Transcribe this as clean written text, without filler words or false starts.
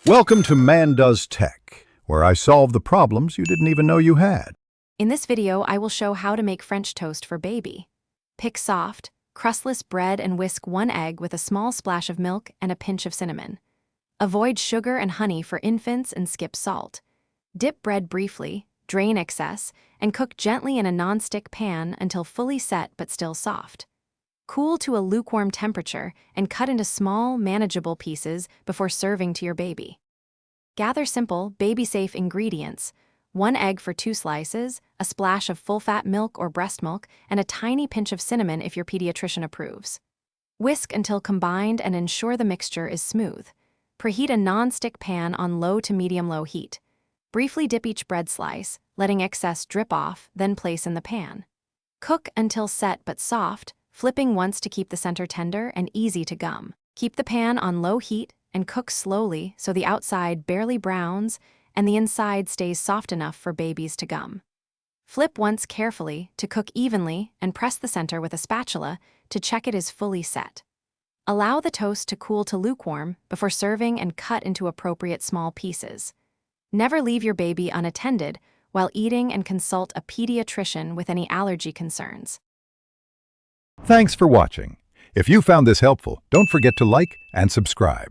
Welcome to Man Does Tech, where I solve the problems you didn't even know you had. In this video, I will show how to make French toast for baby. Pick soft, crustless bread and whisk 1 egg with a small splash of milk and a pinch of cinnamon. Avoid sugar and honey for infants and skip salt. Dip bread briefly, drain excess, and cook gently in a non-stick pan until fully set but still soft. Cool to a lukewarm temperature and cut into small, manageable pieces before serving to your baby. Gather simple, baby-safe ingredients: 1 egg for 2 slices, a splash of full-fat milk or breast milk, and a tiny pinch of cinnamon if your pediatrician approves. Whisk until combined and ensure the mixture is smooth. Preheat a non-stick pan on low to medium-low heat. Briefly dip each bread slice, letting excess drip off, then place in the pan. Cook until set but soft, flipping once to keep the center tender and easy to gum. Keep the pan on low heat and cook slowly so the outside barely browns and the inside stays soft enough for babies to gum. Flip once carefully to cook evenly and press the center with a spatula to check it is fully set. Allow the toast to cool to lukewarm before serving and cut into appropriate small pieces. Never leave your baby unattended while eating and consult a pediatrician with any allergy concerns. Thanks for watching. If you found this helpful, don't forget to like and subscribe.